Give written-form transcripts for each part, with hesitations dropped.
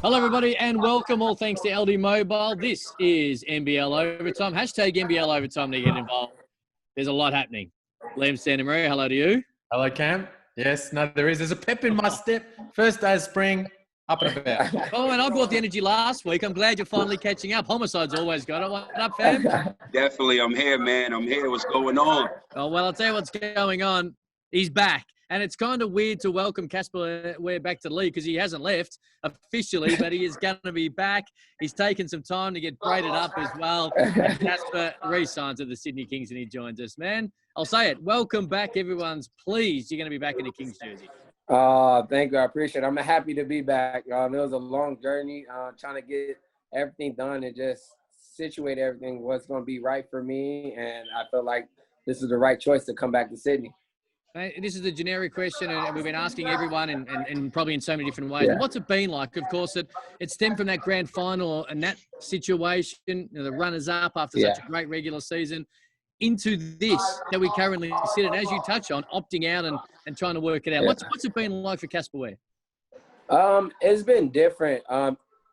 Hello, everybody, and welcome. All thanks to LD Mobile. This is NBL Overtime. Hashtag NBL Overtime to get involved. There's a lot happening. Liam Santa Maria, hello to you. Hello, Cam. Yes, no, there is. There's a pep in my step. First day of spring, up and about. Oh, and I brought the energy last week. I'm glad you're finally catching up. Homicide's always got it. What up, fam? Definitely. I'm here, man. I'm here. What's going on? Oh, well, I'll tell you what's going on. He's back. And it's kind of weird to welcome Casper Ware back to the league because he hasn't left officially, but he is going to be back. He's taken some time to get braided up as well. And Casper re-signs at the Sydney Kings and he joins us. Man, I'll say it. Welcome back. Everyone's pleased you're going to be back in the Kings jersey. Thank you. I appreciate it. I'm happy to be back. It was a long journey trying to get everything done and just situate everything, what's going to be right for me. And I feel like this is the right choice to come back to Sydney. This is a generic question, and we've been asking everyone and probably in so many different ways. Yeah. What's it been like? Of course, it stemmed from that grand final and that situation, the runners-up after such a great regular season, into this that we currently sit in, as you touch on, opting out and trying to work it out. Yeah. What's it been like for Casper Ware? It's been different.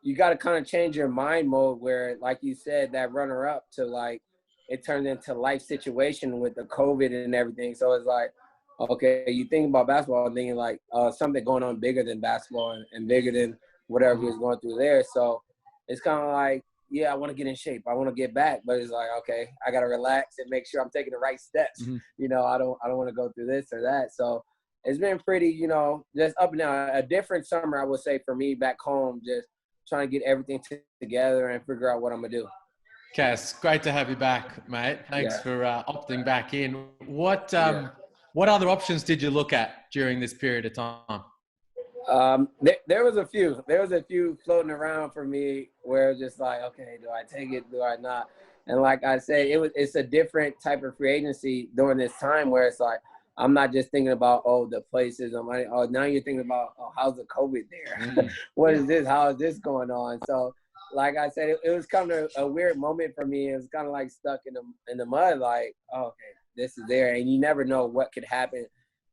You got to kind of change your mind mode where, like you said, that runner-up to, like, it turned into life situation with the COVID and everything. So it's like, okay, you think about basketball and thinking like something going on bigger than basketball and bigger than whatever he was going through there. So it's kind of like, yeah, I want to get in shape. I want to get back. But it's like, okay, I got to relax and make sure I'm taking the right steps. Mm-hmm. You know, I don't want to go through this or that. So it's been pretty, just up and down. A different summer, I would say, for me back home, just trying to get everything together and figure out what I'm going to do. Cass, great to have you back, mate. Thanks for opting back in. What other options did you look at during this period of time? There was a few. There was a few floating around for me where it's just like, okay, do I take it? Do I not? And like I said, it's a different type of free agency during this time where it's like, I'm not just thinking about, the places. I'm like, now you're thinking about, how's the COVID there? What is this? How is this going on? So, like I said, it was kind of a weird moment for me. It was kind of like stuck in the mud, like, okay, this is there. And you never know what could happen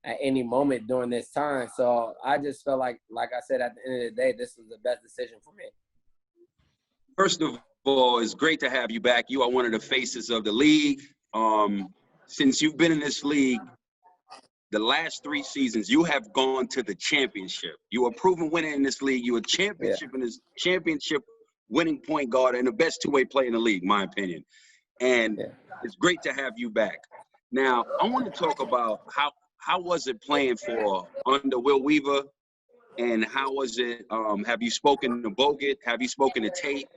at any moment during this time. So I just felt like I said, at the end of the day, this was the best decision for me. First of all, it's great to have you back. You are one of the faces of the league. Since you've been in this league, the last 3 seasons, you have gone to the championship. You are proven winner in this league. You are championship winning point guard and the best two-way player in the league, my opinion. And it's great to have you back. Now, I want to talk about how was it playing for under Will Weaver, and how was it? Have you spoken to Bogut? Have you spoken to Tate?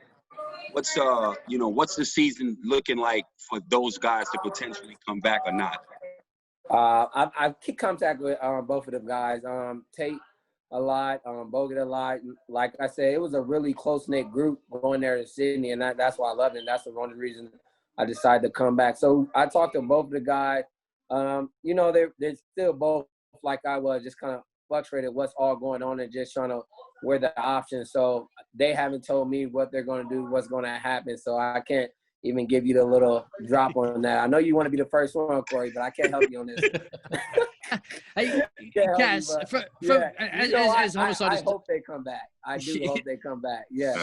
What's the season looking like for those guys to potentially come back or not? I've kept contact with both of them guys. Tate a lot, Bogut a lot. Like I said, it was a really close-knit group going there to Sydney, and that's why I loved it. And that's one of the reasons I decided to come back. So I talked to both of the guys. They're still both like I was, just kind of fluctuated what's all going on and just trying to weigh the options. So they haven't told me what they're going to do, what's going to happen. So I can't even give you the little drop on that. I know you want to be the first one, Corey, but I can't help you on this. Hey, Cass, I hope they come back. I do hope they come back. Yeah.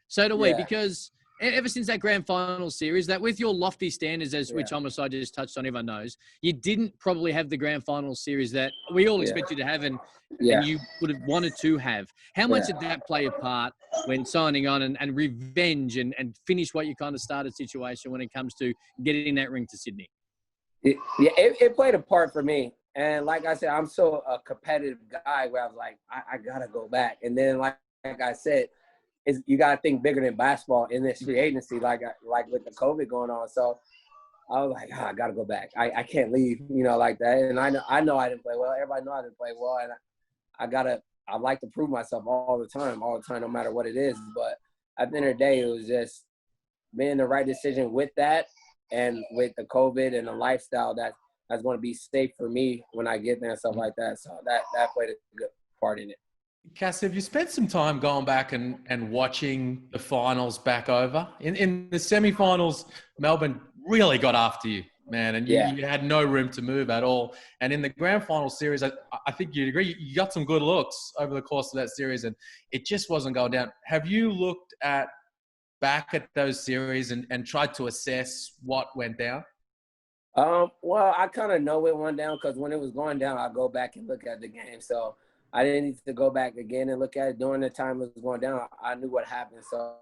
So do we, because ever since that grand final series, that with your lofty standards, which Homicide just touched on, everyone knows, you didn't probably have the grand final series that we all expect you to have and you would have wanted to have. How much did that play a part when signing on and revenge and finish what you kind of started situation when it comes to getting that ring to Sydney? It played a part for me. And like I said, I'm so a competitive guy where I was like, I got to go back. And then like I said, you got to think bigger than basketball in this free agency, like with the COVID going on. So I was like, I got to go back. I can't leave, like that. And I know I didn't play well. Everybody know I didn't play well. And I like to prove myself all the time, no matter what it is. But at the end of the day, it was just being the right decision with that and with the COVID and the lifestyle that's going to be safe for me when I get there and stuff like that. So that played a good part in it. Cass, have you spent some time going back and watching the finals back over? In the semi-finals, Melbourne really got after you. man, and you had no room to move at all. And in the grand final series, I think you'd agree, you got some good looks over the course of that series, and it just wasn't going down. Have you looked back at those series and tried to assess what went down? Well, I kind of know it went down because when it was going down, I go back and look at the game. So I didn't need to go back again and look at it during the time it was going down. I knew what happened. So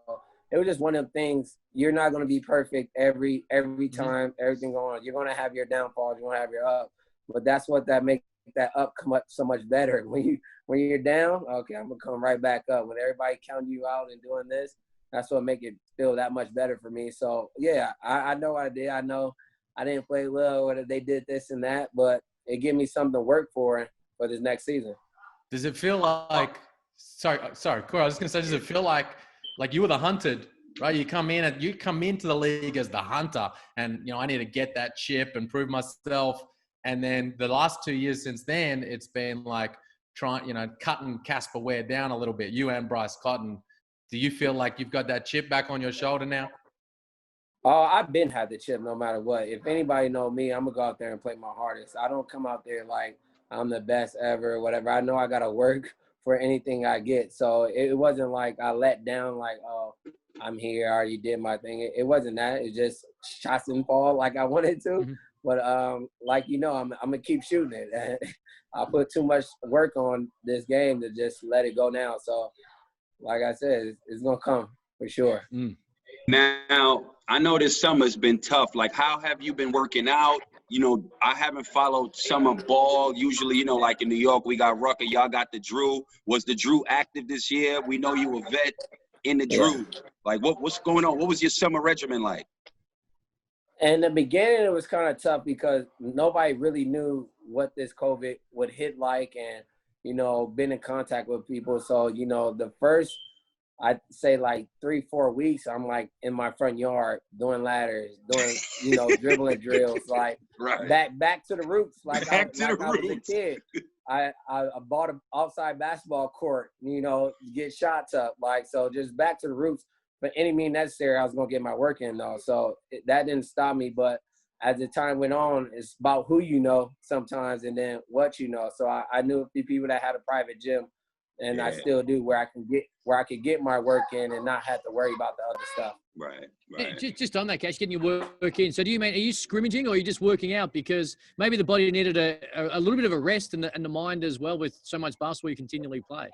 it was just one of them things. You're not going to be perfect every time, everything going on. You're going to have your downfalls. You're going to have your up. But that's what that makes that up come up so much better. When you're down, okay, I'm going to come right back up. When everybody counting you out and doing this, that's what make it feel that much better for me. So, yeah, I know what I did. I know I didn't play well, or they did this and that, but it gave me something to work for this next season. Does it feel like – sorry, Corey, I was just going to say, does it feel like you were the hunted, right? You come into the league as the hunter and, I need to get that chip and prove myself. And then the last 2 years since then, it's been like cutting Casper Ware down a little bit, you and Bryce Cotton. Do you feel like you've got that chip back on your shoulder now? Oh, I've been had the chip no matter what. If anybody know me, I'm going to go out there and play my hardest. I don't come out there like I'm the best ever or whatever. I know I got to work for anything I get. So it wasn't like I let down like, oh, I'm here, I already did my thing. It wasn't that. It just shots and fall like I wanted to. Mm-hmm. But I'm going to keep shooting it. I put too much work on this game to just let it go now. So like I said, it's going to come for sure. Mm. Now, I know this summer's been tough. Like, how have you been working out? I haven't followed summer ball. Usually, like in New York, we got Rucker. Y'all got the Drew. Was the Drew active this year? We know you a vet in the Drew. Like, what's going on? What was your summer regimen like? In the beginning, it was kind of tough because nobody really knew what this COVID would hit like and, been in contact with people. So, the first – I'd say like 3-4 weeks, I'm like in my front yard doing ladders, doing, dribbling drills, like back to the roots. Like I was a kid. I bought an outside basketball court, get shots up. Like, so just back to the roots. But any means necessary, I was going to get my work in though. So that didn't stop me. But as the time went on, it's about who you know sometimes and then what you know. So I knew a few people that had a private gym. And I still do where I could get my work in and not have to worry about the other stuff. Right. Just on that, Cash, getting your work in. So do you mean, are you scrimmaging or are you just working out? Because maybe the body needed a little bit of a rest and the mind as well with so much basketball you continually play.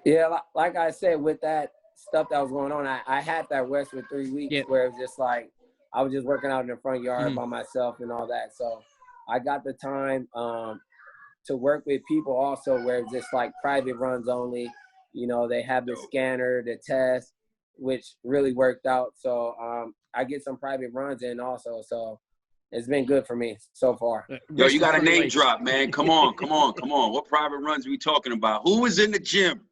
Yeah, like I said, with that stuff that was going on, I had that rest for 3 weeks where it was just like I was just working out in the front yard by myself and all that. So I got the time to work with people also where it's just like private runs only. They have the scanner, the test, which really worked out. So I get some private runs in also. So it's been good for me so far. Yo, you got a name drop, man. Come on. What private runs are we talking about? Who was in the gym?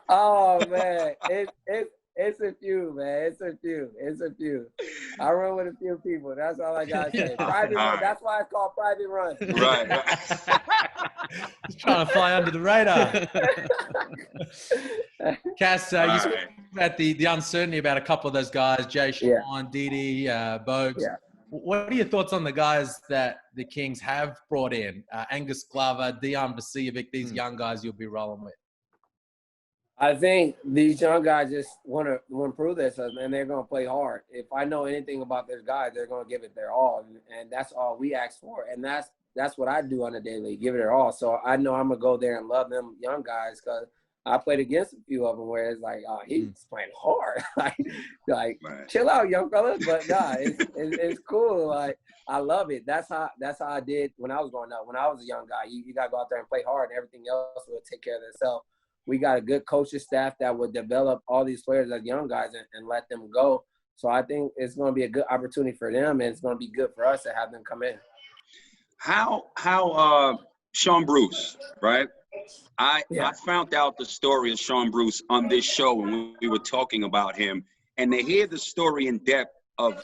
Oh, man. It's a few, man. It's a few. I run with a few people. That's all I got to say. Private run. That's why it's called private run. Right. Just trying to fly under the radar. Cass, you spoke about the uncertainty about a couple of those guys, Jay Sean, Didi, Bogues. Yeah. What are your thoughts on the guys that the Kings have brought in? Angus Glover, Dejan Vasiljevic, these young guys you'll be rolling with? I think these young guys just want to prove themselves, and they're going to play hard. If I know anything about these guys, they're going to give it their all, and that's all we ask for. And that's what I do on a daily, give it their all. So I know I'm going to go there and love them young guys because I played against a few of them where it's like, oh, he's playing hard. like chill out, young fella. But nah, it's cool. Like I love it. That's how I did when I was growing up. When I was a young guy, you got to go out there and play hard, and everything else will take care of itself. We got a good coaching staff that will develop all these players as young guys and let them go. So I think it's going to be a good opportunity for them, and it's going to be good for us to have them come in. How Sean Bruce, right? I found out the story of Sean Bruce on this show when we were talking about him, and to hear the story in depth of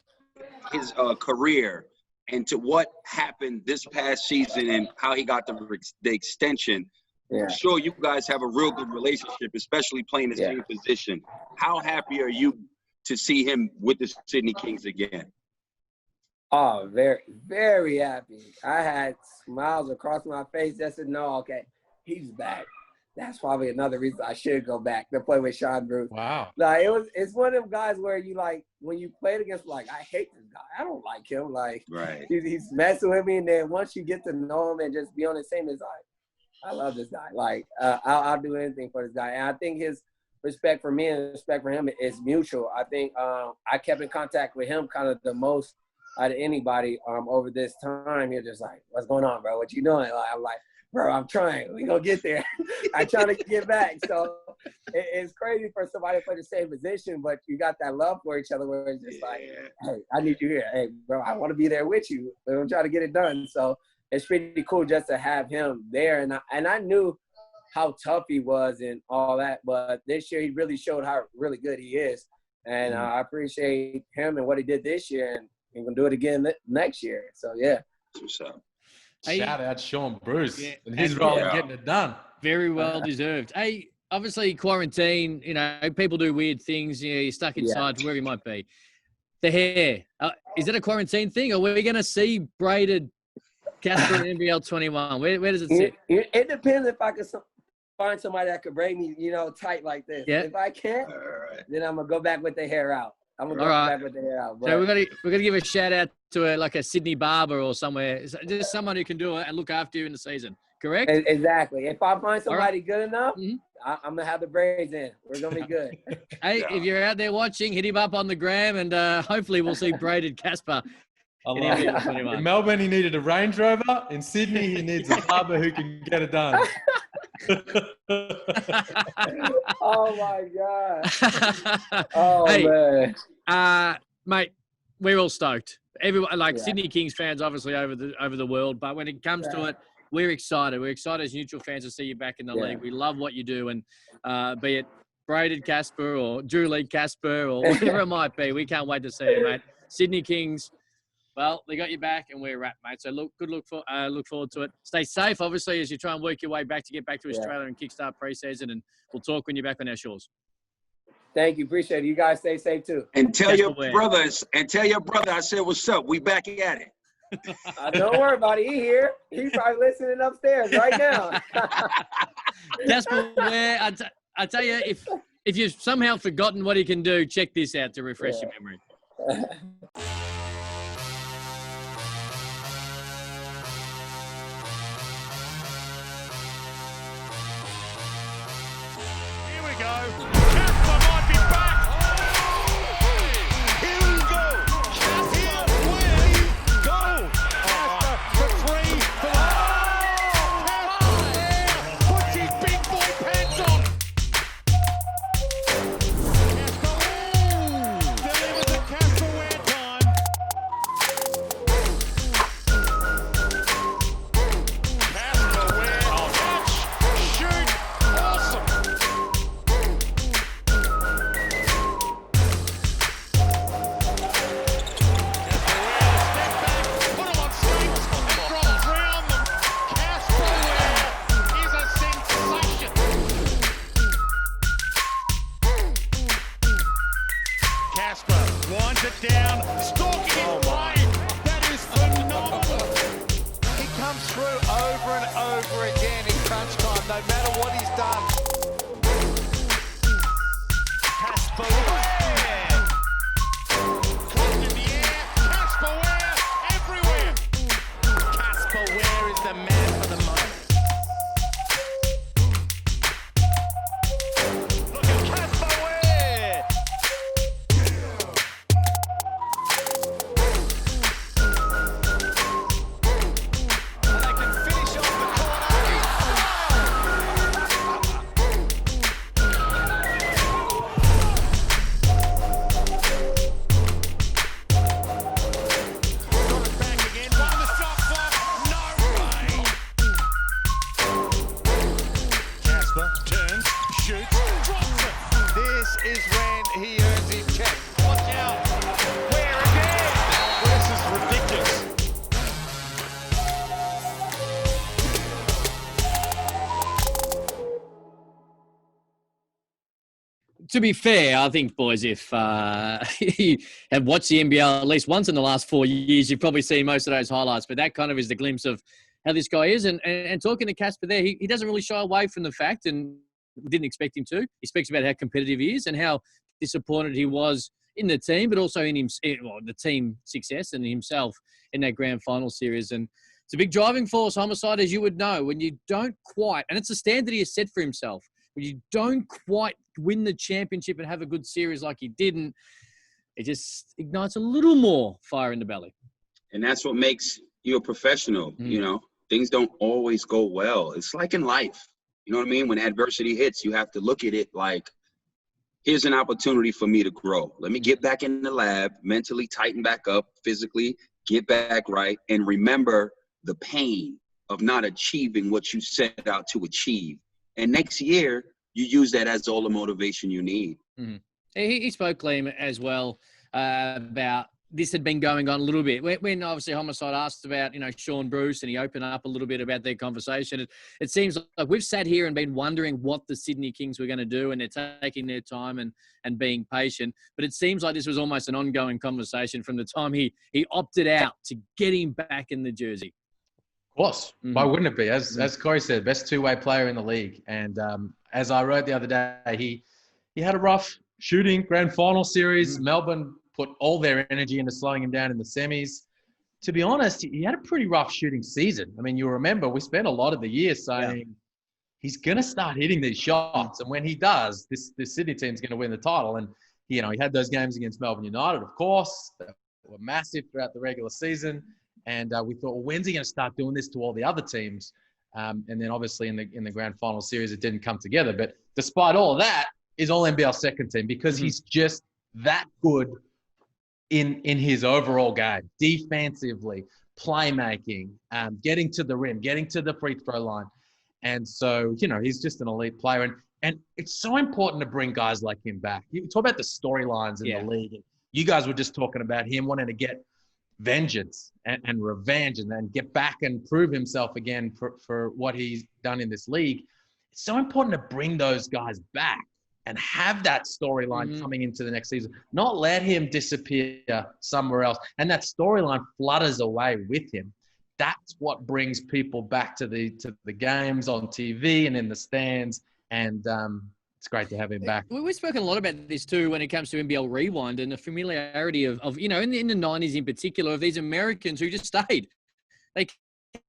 his career and to what happened this past season and how he got the extension. Yeah. I'm sure you guys have a real good relationship, especially playing the same position. How happy are you to see him with the Sydney Kings again? Oh, very, very happy. I had smiles across my face just to know, okay, he's back. That's probably another reason I should go back to play with Sean Bruce. Wow. Like it's one of them guys where you like when you played against, like, I hate this guy. I don't like him. Like, right. he's messing with me, and then once you get to know him and just be on the same, it's like, I love this guy. Like, I'll do anything for this guy. And I think his respect for me and respect for him is mutual. I think I kept in contact with him kind of the most out of anybody over this time. You're just like, what's going on, bro? What you doing? Like, I'm like, bro, I'm trying. We gonna get there. I'm trying to get back. So it's crazy for somebody to play the same position, but you got that love for each other where it's just like, hey, I need you here. Hey, bro, I want to be there with you. I'm trying to get it done. So it's pretty cool just to have him there. And I knew how tough he was and all that, but this year he really showed how really good he is. And I appreciate him and what he did this year, and he's gonna do it again next year. So yeah. What's up? Shout out Sean Bruce and his and role in getting it done. Very well deserved. Hey, obviously quarantine, you know, people do weird things. You know, you're stuck inside, wherever you might be. The hair, is it a quarantine thing, or are we going to see braided Casper in NBL 21? Where does it sit? It depends if I can find somebody that could braid me, you know, tight like this. Yeah. If I can't, then I'm gonna go back with the hair out. I'm gonna go back with the hair out. Bro. So we're gonna give a shout out to like a Sydney barber or somewhere, just someone who can do it and look after you in the season. Correct? Exactly. If I find somebody good enough, I'm gonna have the braids in. We're gonna be good. Hey, if you're out there watching, hit him up on the gram, and hopefully we'll see braided Casper. In Melbourne, he needed a Range Rover. In Sydney, he needs a barber who can get it done. Oh my god! Oh hey, man, mate, we're all stoked. Everyone, like Sydney Kings fans, obviously over the world. But when it comes to it, we're excited. We're excited as neutral fans to see you back in the league. We love what you do, and be it braided Casper or Drew League Casper or whatever it might be, we can't wait to see you, mate. Sydney Kings. Well, they got you back, and we're wrapped, mate. So look forward to it. Stay safe, obviously, as you try and work your way back to get back to Australia and kickstart preseason. And we'll talk when you're back on our shores. Thank you, appreciate it. You guys stay safe too. And tell your brothers, I said what's up. We back at it. Don't worry about it. He here. He's probably listening upstairs right now. Casper Ware, I tell you, if you've somehow forgotten what he can do, check this out to refresh your memory. Casper might be back. Here we go. Here we go. Casper for three. Casper puts his big boy pants on. Casper delivers a Casper Ware time. Casper Ware, catch, shoot, awesome. Winds it down, stalking it wide. That is phenomenal. He comes through over and over again in crunch time, no matter what he's done. Casper Ware. Caught in the air. Casper Ware everywhere. Casper Ware is the man for the moment. Look at Casper Ware. To be fair, I think, boys, if you have watched the NBL at least once in the last 4 years, you've probably seen most of those highlights. But that kind of is the glimpse of how this guy is. And talking to Casper there, he doesn't really shy away from the fact, and didn't expect him to. He speaks about how competitive he is and how disappointed he was in the team, but also in the team success and himself in that grand final series. And it's a big driving force, Homicide, as you would know, when you don't quite, and it's a standard he has set for himself, when you don't quite win the championship and have a good series like he didn't, it just ignites a little more fire in the belly. And that's what makes you a professional. You know, things don't always go well. It's like in life. You know what I mean? When adversity hits, you have to look at it like, here's an opportunity for me to grow. Let me get back in the lab, mentally tighten back up, physically get back right, and remember the pain of not achieving what you set out to achieve. And next year, you use that as all the motivation you need. Mm-hmm. He spoke, Liam, as well about this had been going on a little bit. When obviously Homicide asked about, Sean Bruce, and he opened up a little bit about their conversation, it seems like we've sat here and been wondering what the Sydney Kings were going to do, and they're taking their time and being patient. But it seems like this was almost an ongoing conversation from the time he opted out to get him back in the jersey. Of course. Mm-hmm. Why wouldn't it be? As Corey said, best two-way player in the league. And as I wrote the other day, he had a rough shooting grand final series. Mm-hmm. Melbourne put all their energy into slowing him down in the semis. To be honest, he had a pretty rough shooting season. I mean, you remember we spent a lot of the year saying he's going to start hitting these shots. And when he does, this Sydney team's going to win the title. And, he had those games against Melbourne United, of course, that were massive throughout the regular season. And we thought, well, when's he going to start doing this to all the other teams? And then obviously in the grand final series, it didn't come together. But despite all of that, he's all NBL second team because he's just that good in his overall game, defensively, playmaking, getting to the rim, getting to the free throw line. And so, he's just an elite player. And it's so important to bring guys like him back. You talk about the storylines in the league. You guys were just talking about him wanting to get vengeance and revenge and then get back and prove himself again for what he's done in this league. It's so important to bring those guys back and have that storyline coming into the next season, not let him disappear somewhere else. And that storyline flutters away with him. That's what brings people back to the games on TV and in the stands. And it's great to have him back. We've spoken a lot about this too when it comes to NBL Rewind and the familiarity of in the 90s in particular, of these Americans who just stayed. They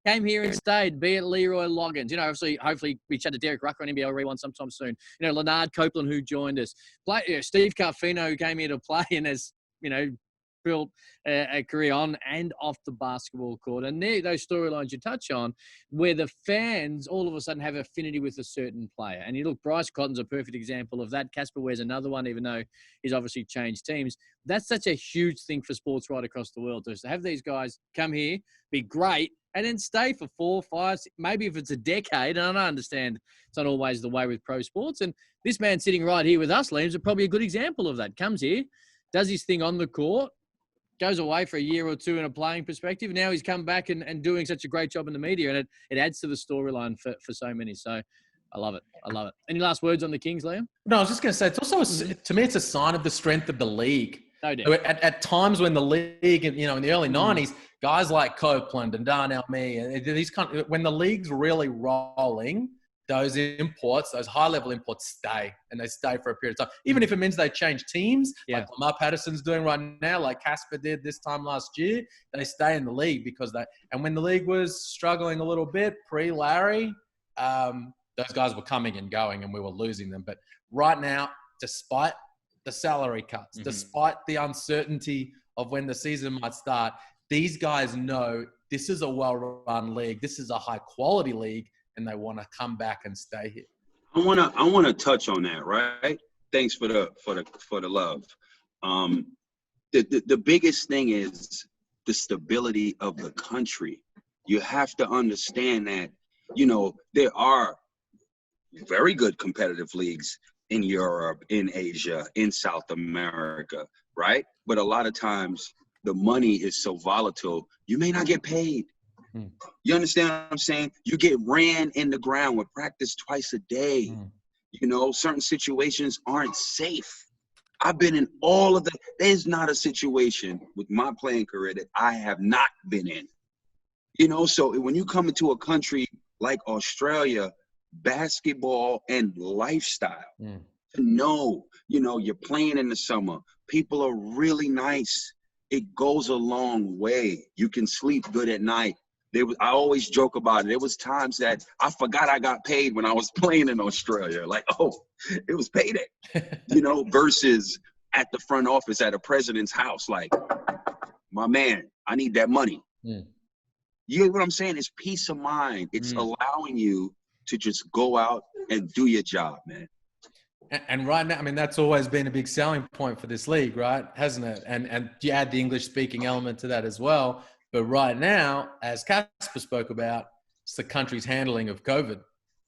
came here and stayed, be it Leroy Loggins. Hopefully we chat to Derek Rucker on NBL Rewind sometime soon. Leonard Copeland, who joined us. Steve Carfino, who came here to play and has, built a career on and off the basketball court. And those storylines you touch on where the fans all of a sudden have affinity with a certain player. And you look, Bryce Cotton's a perfect example of that. Casper Ware's another one, even though he's obviously changed teams. That's such a huge thing for sports right across the world. To have these guys come here, be great, and then stay for 4, 5, maybe if it's a decade. And I understand it's not always the way with pro sports. And this man sitting right here with us, Liam, is probably a good example of that. Comes here, does his thing on the court, goes away for a year or two in a playing perspective. Now he's come back and doing such a great job in the media, and it adds to the storyline for so many. So I love it. Any last words on the Kings, Liam? No, I was just going to say, it's also, to me, it's a sign of the strength of the league. No doubt. At times when the league, in the early 90s, guys like Copeland and Darnell Mee, and when the league's really rolling, those imports, those high-level imports stay, and they stay for a period of time. Even if it means they change teams, like Lamar Patterson's doing right now, like Casper did this time last year, they stay in the league because and when the league was struggling a little bit, pre-Larry, those guys were coming and going and we were losing them. But right now, despite the salary cuts, despite the uncertainty of when the season might start, these guys know this is a well-run league. This is a high-quality league, and they want to come back and stay here. I want to touch on that, right? Thanks for the love. The biggest thing is the stability of the country. You have to understand that, there are very good competitive leagues in Europe, in Asia, in South America, right? But a lot of times the money is so volatile, you may not get paid. You understand what I'm saying? You get ran in the ground with practice twice a day. You know, certain situations aren't safe. I've been in all of the, there's not a situation with my playing career that I have not been in. You know, so when you come into a country like Australia, basketball and lifestyle, to know, you know, you're playing in the summer, people are really nice. It goes a long way. You can sleep good at night. I always joke about it. There was times that I forgot I got paid when I was playing in Australia. Like, oh, it was payday, you know, versus at the front office at a president's house. Like, my man, I need that money. You know what I'm saying? It's peace of mind. It's allowing you to just go out and do your job, man. And right now, I mean, that's always been a big selling point for this league, right? Hasn't it? And you add the English speaking element to that as well. But right now, as Casper spoke about, it's the country's handling of COVID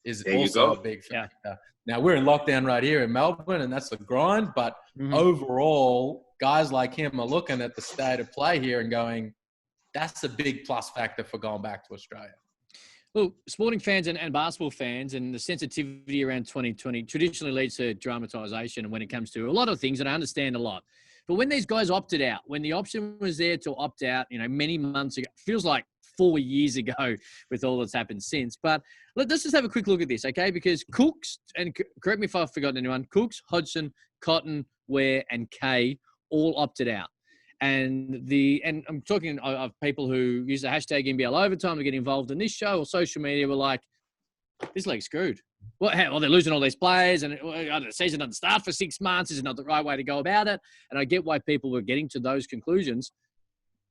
is also a big factor. Yeah. Now, we're in lockdown right here in Melbourne, and that's a grind. But overall, guys like him are looking at the state of play here and going, that's a big plus factor for going back to Australia. Well, sporting fans and basketball fans and the sensitivity around 2020 traditionally leads to dramatisation when it comes to a lot of things, and I understand a lot. But when these guys opted out, when the option was there to opt out, you know, many months ago, feels like 4 years ago with all that's happened since. But let's just have a quick look at this, okay? Because Cooks, and correct me if I've forgotten anyone, Cooks, Hodgson, Cotton, Ware, and Kay all opted out. And I'm talking of people who use the hashtag NBL overtime to get involved in this show or social media were like, this league's screwed. Well, they're losing all these players and the season doesn't start for 6 months. This is not the right way to go about it. And I get why people were getting to those conclusions.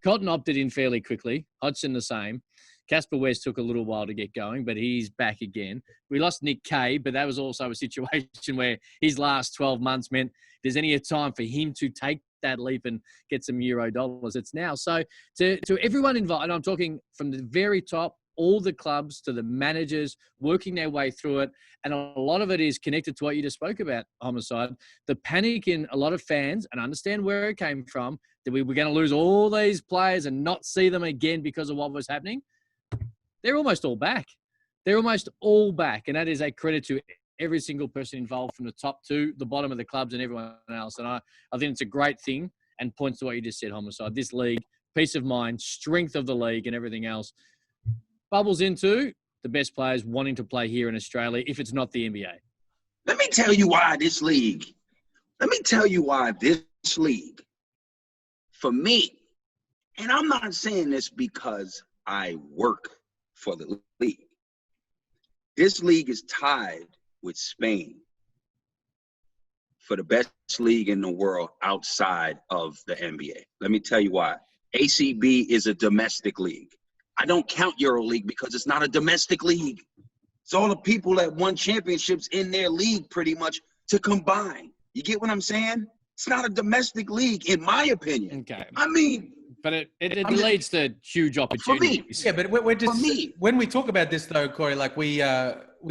Cotton opted in fairly quickly. Hodgson the same. Casper Ware took a little while to get going, but he's back again. We lost Nick Kay, but that was also a situation where his last 12 months meant there's any time for him to take that leap and get some Euro dollars. It's now. So to everyone involved, and I'm talking from the very top, all the clubs to the managers working their way through it. And a lot of it is connected to what you just spoke about, Homicide. The panic in a lot of fans, and I understand where it came from, that we were going to lose all these players and not see them again because of what was happening. They're almost all back. They're almost all back. And that is a credit to every single person involved from the top to the bottom of the clubs and everyone else. And I think it's a great thing and points to what you just said, Homicide. This league, peace of mind, strength of the league and everything else, bubbles into the best players wanting to play here in Australia if it's not the NBA. Let me tell you why this league, for me, and I'm not saying this because I work for the league. This league is tied with Spain for the best league in the world outside of the NBA. Let me tell you why. ACB is a domestic league. I don't count EuroLeague because it's not a domestic league. It's all the people that won championships in their league pretty much to combine. You get what I'm saying? It's not a domestic league, in my opinion. Okay. I mean, but it leads to huge opportunities. Yeah, but we're just when we talk about this though, Corey, like we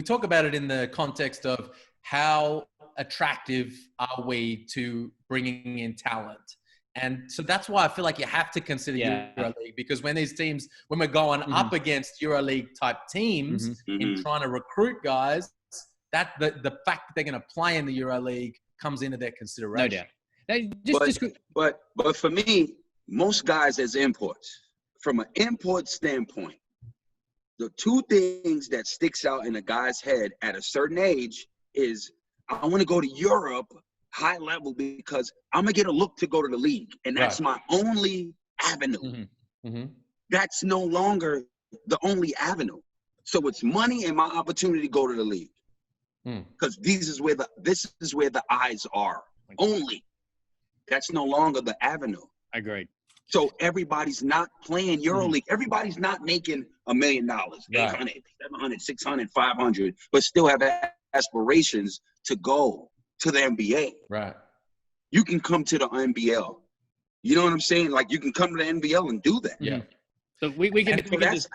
talk about it in the context of how attractive are we to bringing in talent. And so that's why I feel like you have to consider EuroLeague, because when these teams, when we're going up against EuroLeague type teams in trying to recruit guys, that the fact that they're going to play in the EuroLeague comes into their consideration. No doubt. But for me, most guys as imports, from an import standpoint, the two things that sticks out in a guy's head at a certain age is, I want to go to Europe high level because I'm going to get a look to go to the league. And that's my only avenue. That's no longer the only avenue. So it's money and my opportunity to go to the league. Because this is where the eyes are. Only. That's no longer the avenue. Agreed. So everybody's not playing EuroLeague. Everybody's not making $1 million, 800, 700, 600, 500, but still have aspirations to go to the NBA. Right. You can come to the NBL. You know what I'm saying? Like, you can come to the NBL and do that. Yeah. So we can discuss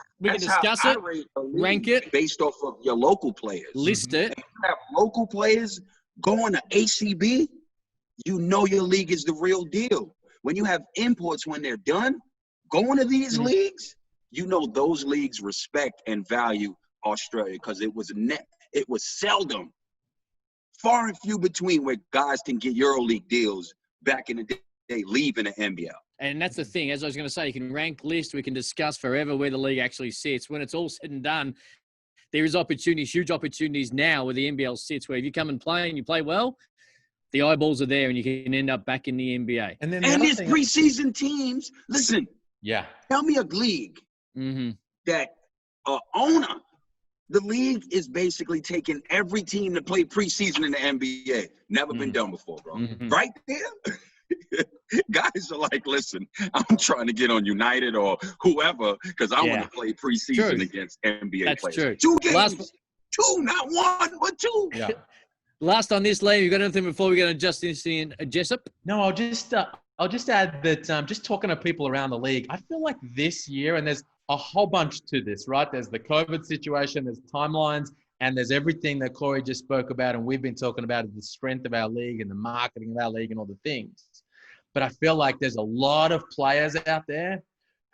it, rank it based off of your local players. List it. If you have local players going to ACB, you know your league is the real deal. When you have imports, when they're done, going to these leagues, you know those leagues respect and value Australia, because it was seldom far and few between where guys can get EuroLeague deals back in the day, leaving the NBL. And that's the thing. As I was going to say, you can rank list. We can discuss forever where the league actually sits. When it's all said and done, there is opportunities, huge opportunities now where the NBL sits, where if you come and play and you play well, the eyeballs are there and you can end up back in the NBA. And there's preseason teams. Listen. Yeah. Tell me a league that owner, the league is basically taking every team to play preseason in the NBA. Never been done before, bro. Right there. Guys are like, listen, I'm trying to get on United or whoever because I want to play preseason against NBA players. True. 2 games. 2, not 1, but 2. Yeah. Last on this, Liam, you got anything before we go to Justinian Jessup? No, I'll just add that just talking to people around the league, I feel like this year, and there's a whole bunch to this, right? There's the COVID situation, there's timelines, and there's everything that Corey just spoke about and we've been talking about, the strength of our league and the marketing of our league and all the things. But I feel like there's a lot of players out there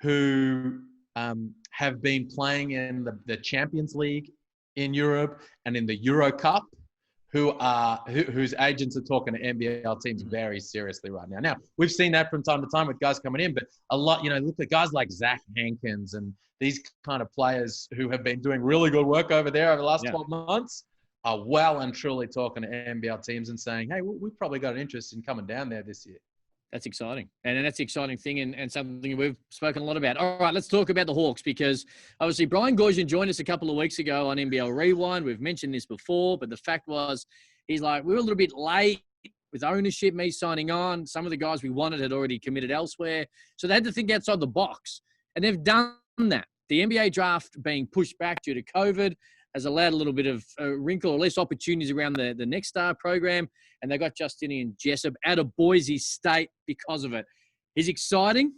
who have been playing in the Champions League in Europe and in the Euro Cup, whose agents are talking to NBL teams very seriously right now. Now, we've seen that from time to time with guys coming in, but a lot, look at guys like Zach Hankins and these kind of players who have been doing really good work over there over the last 12 months are well and truly talking to NBL teams and saying, hey, we've probably got an interest in coming down there this year. That's exciting. And that's the exciting thing and something we've spoken a lot about. All right, let's talk about the Hawks because obviously Brian Goorjian joined us a couple of weeks ago on NBL Rewind. We've mentioned this before, but the fact was he's like, we were a little bit late with ownership, me signing on. Some of the guys we wanted had already committed elsewhere. So they had to think outside the box. And they've done that. The NBA draft being pushed back due to COVID has allowed a little bit of a wrinkle or less opportunities around the Next Star program. And they got Justinian Jessup out of Boise State because of it. He's exciting.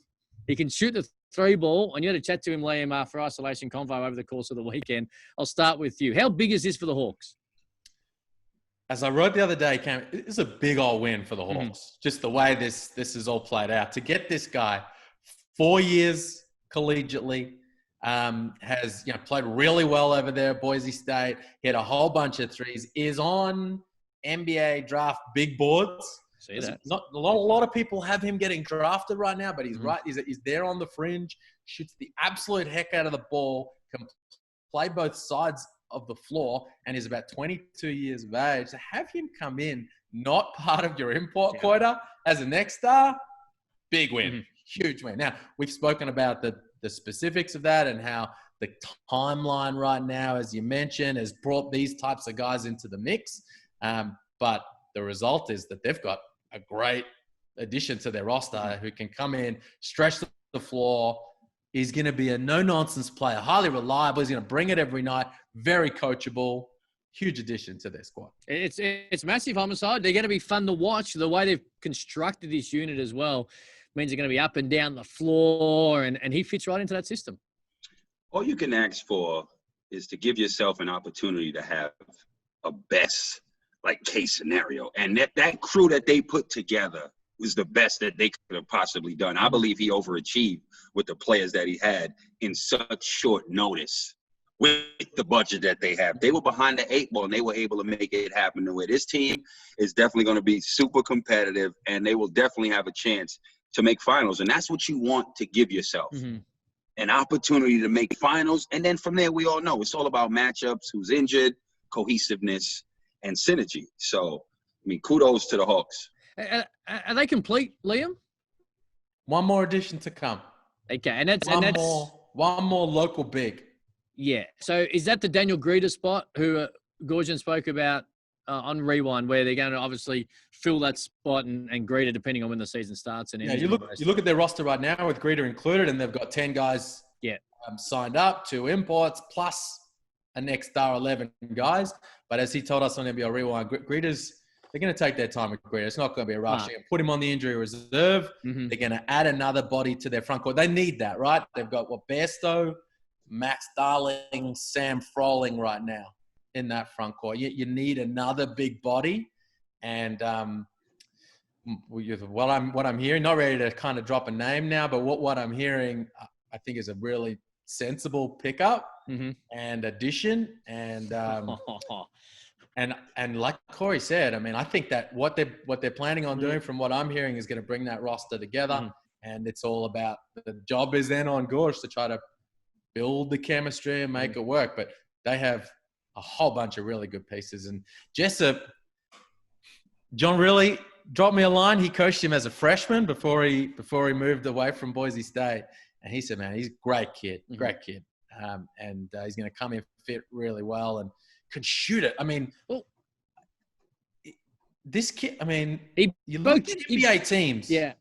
He can shoot the 3 ball. And you had to chat to him, Liam, for isolation convo over the course of the weekend. I'll start with you. How big is this for the Hawks? As I wrote the other day, Cam, it's a big old win for the Hawks. Just the way this is all played out. To get this guy 4 years collegiately, has played really well over there at Boise State, hit a whole bunch of threes, is on NBA draft big boards. See that? Not a lot of people have him getting drafted right now, but he's right. He's there on the fringe, shoots the absolute heck out of the ball, can play both sides of the floor, and is about 22 years of age. To have him come in, not part of your import quota as a Next Star, big win, huge win. Now, we've spoken about the specifics of that and how the timeline right now, as you mentioned, has brought these types of guys into the mix. But the result is that they've got a great addition to their roster who can come in, stretch the floor. He's going to be a no-nonsense player, highly reliable. He's going to bring it every night, very coachable. Huge addition to their squad. It's massive, Homicide. They're going to be fun to watch. The way they've constructed this unit as well means they're going to be up and down the floor, and he fits right into that system. All you can ask for is to give yourself an opportunity to have a best case scenario. And that crew that they put together was the best that they could have possibly done. I believe he overachieved with the players that he had in such short notice with the budget that they have. They were behind the 8 ball, and they were able to make it happen. The way this team is definitely going to be super competitive, and they will definitely have a chance to make finals. And that's what you want to give yourself. An opportunity to make finals. And then from there, we all know it's all about matchups, who's injured, cohesiveness, and synergy. So, kudos to the Hawks. Are they complete, Liam? One more addition to come. Okay, and that's one more local big. Yeah. So is that the Daniel Greeter spot who Goorjian spoke about on Rewind, where they're going to obviously fill that spot and Greeter depending on when the season starts? And you look at their roster right now with Greeter included, and they've got 10 guys signed up, 2 imports plus a Next Star 11 guys. But as he told us on NBL Rewind, Greeter's, they're going to take their time with Greeter. It's not going to be a rush. They're going to put him on the injury reserve. They're going to add another body to their front court. They need that, right? They've got Bairstow, Max Darling, Sam Froling right now in that front court. You need another big body. And what I'm hearing, not ready to kind of drop a name now, but what I'm hearing, I think is a really sensible pickup and addition. And And like Corey said, I mean, I think that what they're planning on doing, from what I'm hearing, is going to bring that roster together. And it's all about, the job is then on Gorsh to try to build the chemistry and make it work. But they have a whole bunch of really good pieces. And Jessup, John really dropped me a line. He coached him as a freshman before he moved away from Boise State. And he said, man, he's a great kid. And he's going to come in fit really well and can shoot it. I mean, this kid, I mean, you look at NBA teams. Yeah.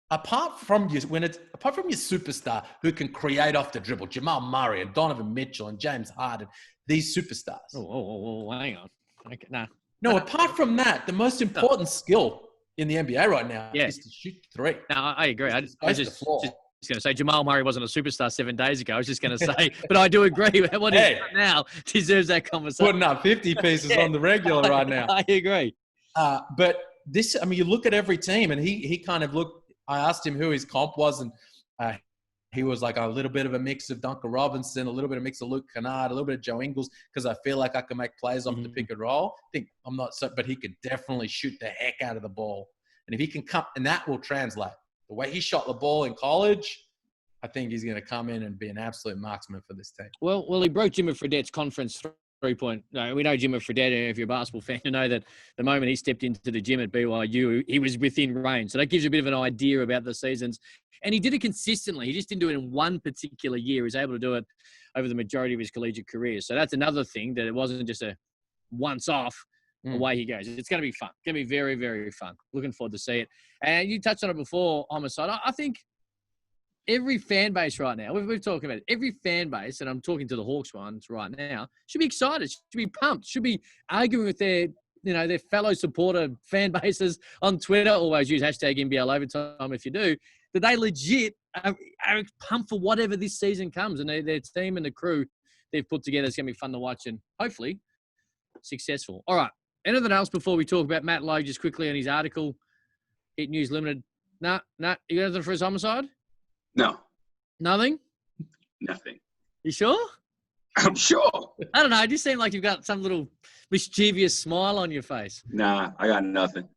Apart from your superstar who can create off the dribble, Jamal Murray and Donovan Mitchell and James Harden, these superstars. Oh, hang on. Okay, nah. No, apart from that, the most important skill in the NBA right now is to shoot three. No, I agree. I was just going to say Jamal Murray wasn't a superstar 7 days ago. I was just going to say, but I do agree with what he's done now deserves that conversation. Putting up 50 pieces on the regular right now. I agree. But this, I mean, you look at every team, and he kind of looked. I asked him who his comp was, and he was like a little bit of a mix of Duncan Robinson, a little bit of a mix of Luke Kennard, a little bit of Joe Ingles, because I feel like I can make plays off the pick and roll. I think I'm not so, but he could definitely shoot the heck out of the ball. And if he can come, and that will translate. The way he shot the ball in college, I think he's going to come in and be an absolute marksman for this team. Well, he broke Jimmy Fredette's conference three-point. No, we know Jimmy Fredette, if you're a basketball fan, you know that the moment he stepped into the gym at BYU, he was within range. So that gives you a bit of an idea about the seasons. And he did it consistently. He just didn't do it in one particular year. He was able to do it over the majority of his collegiate career. So that's another thing, that it wasn't just a once-off away he goes. It's going to be fun. It's going to be very, very fun. Looking forward to see it. And you touched on it before, Homicide. I think every fan base right now, we've talked about it, every fan base, and I'm talking to the Hawks ones right now, should be excited, should be pumped, should be arguing with their fellow supporter fan bases on Twitter. Always use hashtag NBL overtime if you do. That they legit are pumped for whatever this season comes, and their team and the crew they've put together is going to be fun to watch and hopefully successful. All right. Anything else before we talk about Matt Lowe just quickly on his article, Hit News Limited? No. You got anything for his Homicide? No. Nothing? Nothing. You sure? I'm sure. I don't know. It just seemed like you've got some little mischievous smile on your face. Nah, I got nothing.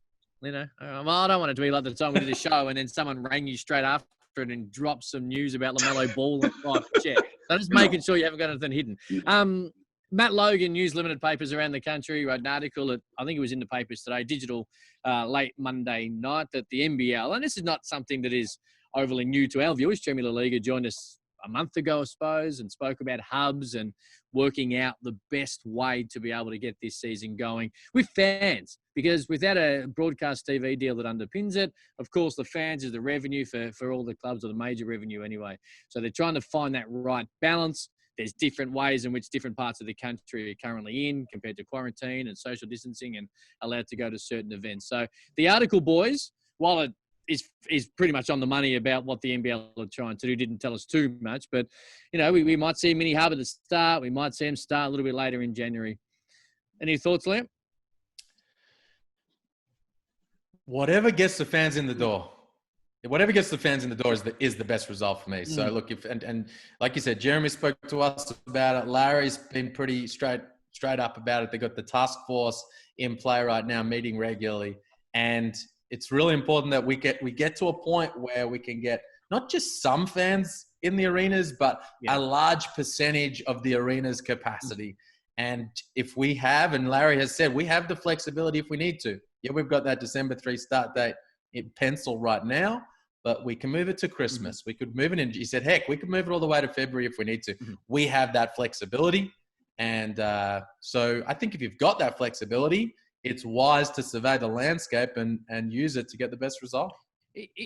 You know, well, I don't want it to be like the time we did a show and then someone rang you straight after it and dropped some news about LaMelo Ball and private jet. So just making sure you haven't got anything hidden. Matt Logan, News Limited papers around the country, wrote an article, I think it was in the papers today, digital, late Monday night, that the NBL, and this is not something that is overly new to our viewers. Jeremy La Liga joined us a month ago, I suppose, and spoke about hubs and working out the best way to be able to get this season going with fans. Because without a broadcast TV deal that underpins it, of course, the fans is the revenue for all the clubs, or the major revenue anyway. So they're trying to find that right balance. There's different ways in which different parts of the country are currently in compared to quarantine and social distancing and allowed to go to certain events. So the article, boys, while it is pretty much on the money about what the NBL are trying to do, didn't tell us too much. But, you know, we might see a mini hub at the start. We might see him start a little bit later in January. Any thoughts, Liam? Whatever gets the fans in the door. Whatever gets the fans in the door is the best result for me. So look, and like you said, Jeremy spoke to us about it. Larry's been pretty straight up about it. They got the task force in play right now, meeting regularly, and it's really important that we get to a point where we can get not just some fans in the arenas, but a large percentage of the arena's capacity. And if we have, and Larry has said, we have the flexibility if we need to. Yeah, we've got that December 3 start date in pencil right now, but we can move it to Christmas. We could move it in. He said, heck, we could move it all the way to February if we need to. We have that flexibility. And so I think if you've got that flexibility, it's wise to survey the landscape and use it to get the best result.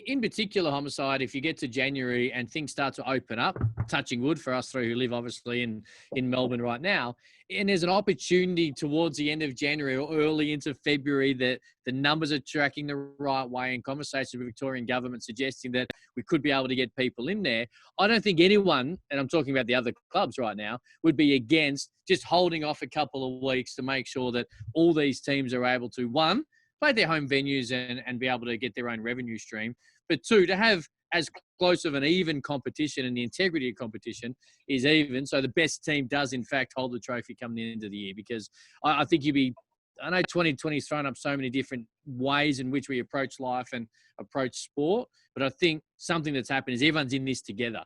In particular, Homicide, if you get to January and things start to open up, touching wood for us three who live obviously in Melbourne right now, and there's an opportunity towards the end of January or early into February that the numbers are tracking the right way, and conversations with Victorian government suggesting that we could be able to get people in there, I don't think anyone, and I'm talking about the other clubs right now, would be against just holding off a couple of weeks to make sure that all these teams are able to, one, play their home venues and be able to get their own revenue stream. But two, to have as close of an even competition, and the integrity of competition is even. So the best team does, in fact, hold the trophy come the end of the year, because I think you'd be I know 2020's thrown up so many different ways in which we approach life and approach sport, but I think something that's happened is everyone's in this together.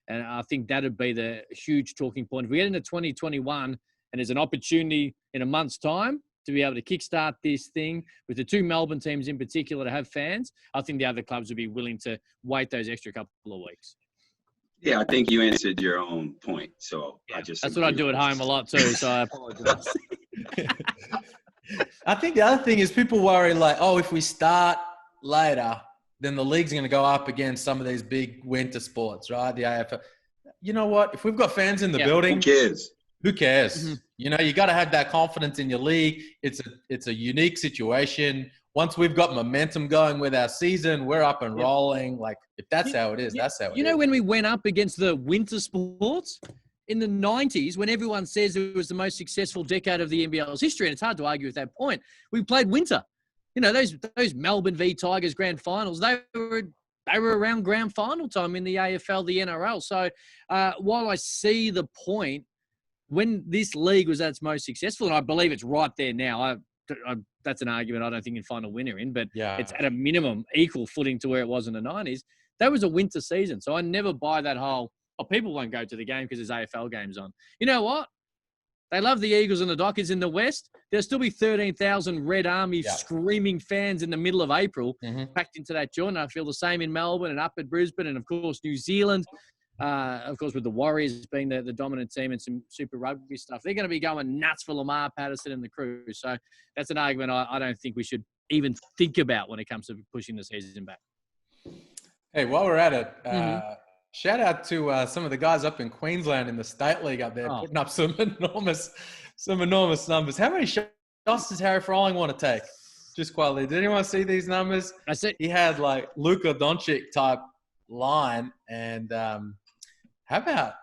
And I think that would be the huge talking point. If we get into 2021 and there's an opportunity in a month's time to be able to kickstart this thing with the two Melbourne teams in particular to have fans, I think the other clubs would be willing to wait those extra couple of weeks. Yeah, I think you answered your own point. So yeah, I just that's what I do at home a lot too. So I apologize. I think the other thing is people worry like, oh, if we start later, then the league's going to go up against some of these big winter sports, right? The AFL. You know what? If we've got fans in the building, who cares? Who cares? Mm-hmm. You know, you got to have that confidence in your league. It's a unique situation. Once we've got momentum going with our season, we're up and rolling. Like, if that's how it is, that's how it is. You know, when we went up against the winter sports in the 90s, when everyone says it was the most successful decade of the NBL's history, and it's hard to argue with that point, we played winter. You know, those Melbourne v Tigers grand finals, they were around grand final time in the AFL, the NRL. So while I see the point, when this league was at its most successful, and I believe it's right there now, that's an argument I don't think you can find a winner in, but it's at a minimum equal footing to where it was in the 90s. That was a winter season. So I never buy that whole, people won't go to the game because there's AFL games on. You know what? They love the Eagles and the Dockers in the West. There'll still be 13,000 Red Army screaming fans in the middle of April packed into that joint. I feel the same in Melbourne and up at Brisbane and, of course, New Zealand. Of course, with the Warriors being the dominant team and some Super Rugby stuff. They're going to be going nuts for Lamar Patterson and the crew. So that's an argument I don't think we should even think about when it comes to pushing the season back. Hey, while we're at it, shout out to some of the guys up in Queensland in the State League up there, putting up some enormous numbers. How many shots does Harry Froling want to take? Just quietly, did anyone see these numbers? I see. He had like Luka Doncic type line, and how about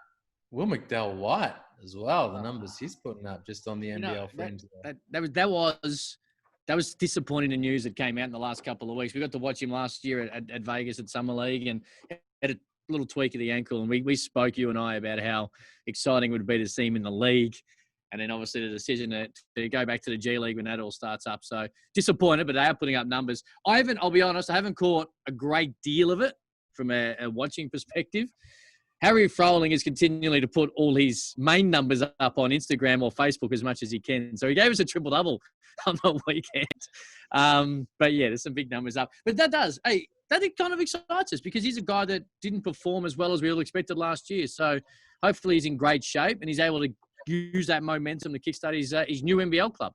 Will McDowell-White as well? The numbers he's putting up just on the NBL fringe. That was disappointing the news that came out in the last couple of weeks. We got to watch him last year at Vegas at Summer League and had a little tweak of the ankle. And we spoke, you and I, about how exciting it would be to see him in the league. And then obviously the decision to go back to the G League when that all starts up. So disappointed, but they are putting up numbers. I'll be honest, I haven't caught a great deal of it from a watching perspective. Harry Froling is continually to put all his main numbers up on Instagram or Facebook as much as he can. So he gave us a triple-double on the weekend. But yeah, there's some big numbers up. But that kind of excites us because he's a guy that didn't perform as well as we all expected last year. So hopefully he's in great shape and he's able to use that momentum to kickstart his new NBL club.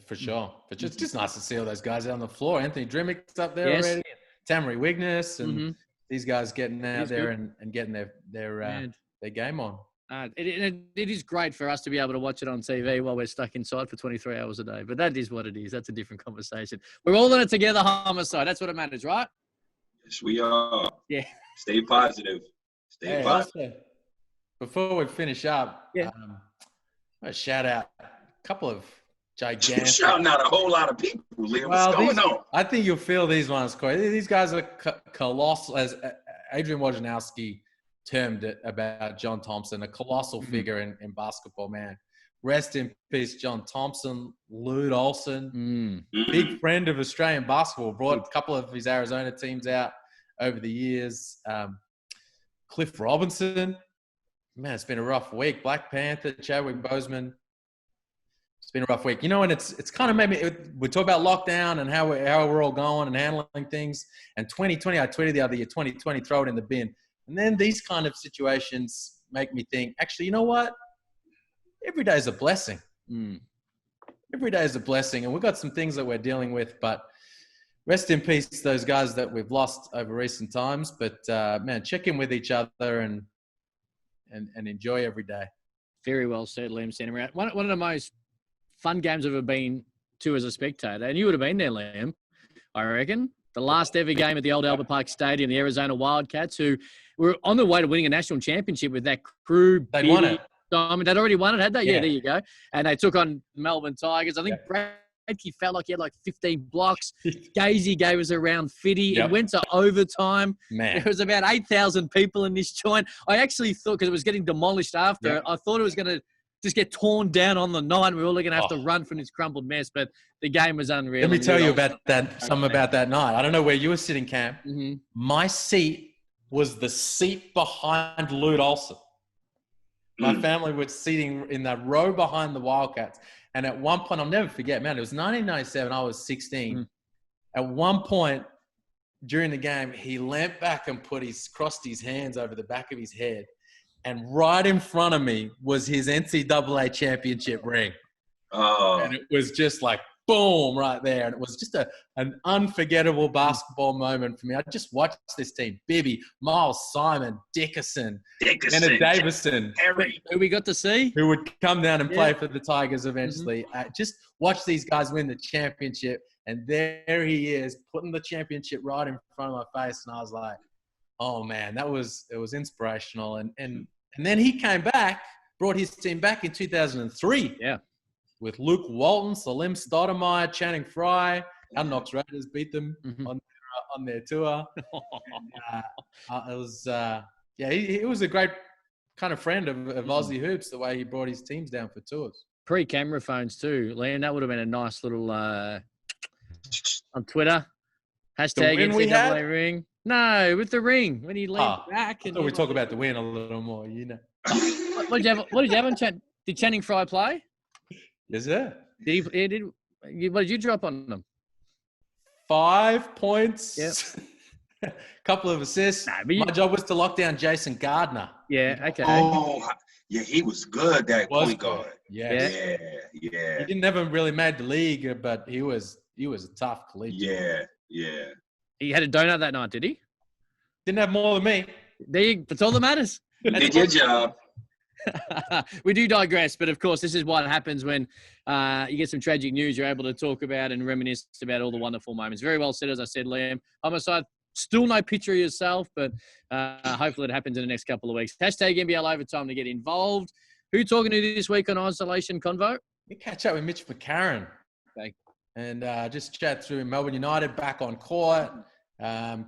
For sure. But just nice to see all those guys out on the floor. Anthony Drimmick's up there already. Tamari Wigness and these guys getting out there and getting their game on. It is great for us to be able to watch it on TV while we're stuck inside for 23 hours a day. But that is what it is. That's a different conversation. We're all in it together, Homicide. That's what it matters, right? Yes, we are. Yeah. Stay positive. Stay positive. Also, before we finish up, a shout out a couple of gigantic. Shouting out a whole lot of people, Liam. What's going on? I think you'll feel these ones, Corey. These guys are colossal, as Adrian Wojnarowski termed it about John Thompson, a colossal figure in basketball, man. Rest in peace, John Thompson. Lute Olson, big friend of Australian basketball, brought a couple of his Arizona teams out over the years. Cliff Robinson. Man, it's been a rough week. Black Panther, Chadwick Boseman. It's been a rough week. You know, and it's kind of made me – we talk about lockdown and how we're all going and handling things. And 2020, I tweeted the other year, 2020, throw it in the bin. And then these kind of situations make me think, actually, you know what? Every day is a blessing. Every day is a blessing. And we've got some things that we're dealing with. But rest in peace, those guys that we've lost over recent times. But, man, check in with each other and enjoy every day. Very well said, Liam Sanders. One of the most fun games I've ever been to as a spectator, and you would have been there, Liam, I reckon. The last ever game at the old Albert Park Stadium, the Arizona Wildcats, who were on the way to winning a national championship with that crew. They'd won it. Diamond. They'd already won it, had they? Yeah, there you go. And they took on Melbourne Tigers. I think Bradkey felt like he had like 15 blocks. Gazy gave us around 50. It went to overtime. Man. There was about 8,000 people in this joint. I actually thought, because it was getting demolished after, I thought it was going to just get torn down on the 9. We're all going to have to run from this crumbled mess, but the game was unreal. Let me tell you about that, something about that night. I don't know where you were sitting, Cam. Mm-hmm. My seat was the seat behind Lute Olsen. My family was sitting in the row behind the Wildcats. And at one point, I'll never forget, man, it was 1997. I was 16. Mm. At one point during the game, he leant back and crossed his hands over the back of his head. And right in front of me was his NCAA championship ring. Oh. And it was just like, boom, right there. And it was just an unforgettable basketball moment for me. I just watched this team. Bibby, Miles Simon, Dickerson, Bennett Davison. Who we got to see. Who would come down and play for the Tigers eventually. Just watch these guys win the championship. And there he is, putting the championship right in front of my face. And I was like, oh, man, it was inspirational. And then he came back, brought his team back in 2003. Yeah. With Luke Walton, Salim Stoudemire, Channing Frye. Our Knox Raiders beat them on their tour. He was a great kind of friend of Aussie hoops, the way he brought his teams down for tours. Pre-camera phones too, Liam. That would have been a nice little on Twitter. Hashtag NCAA ring. No, with the ring. When he leaned back. I thought we talk about the win a little more, you know. What did you have on chat? Did Channing Frye play? Yes, sir. What did you drop on them? 5 points. Yep. Couple of assists. My job was to lock down Jason Gardner. Yeah, okay. Oh, yeah, he was good, that point guard. Yeah. He never really made the league, but he was a tough collegiate. Yeah. He had a donut that night, did he? Didn't have more than me. That's all that matters. Did your job. We do digress, but of course, this is what happens when you get some tragic news. You're able to talk about and reminisce about all the wonderful moments. Very well said, as I said, Liam. Homicide, still no picture of yourself, but hopefully it happens in the next couple of weeks. Hashtag NBL Overtime to get involved. Who you talking to this week on Isolation Convo? We catch up with Mitch McCarron. Okay. And just chat through Melbourne United back on court.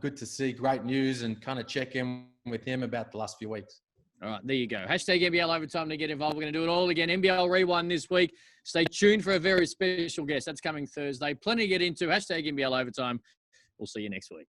Good to see. Great news, and kind of check in with him about the last few weeks. All right, there you go. Hashtag NBL Overtime to get involved. We're going to do it all again. NBL Rewind this week. Stay tuned for a very special guest. That's coming Thursday. Plenty to get into. Hashtag NBL Overtime. We'll see you next week.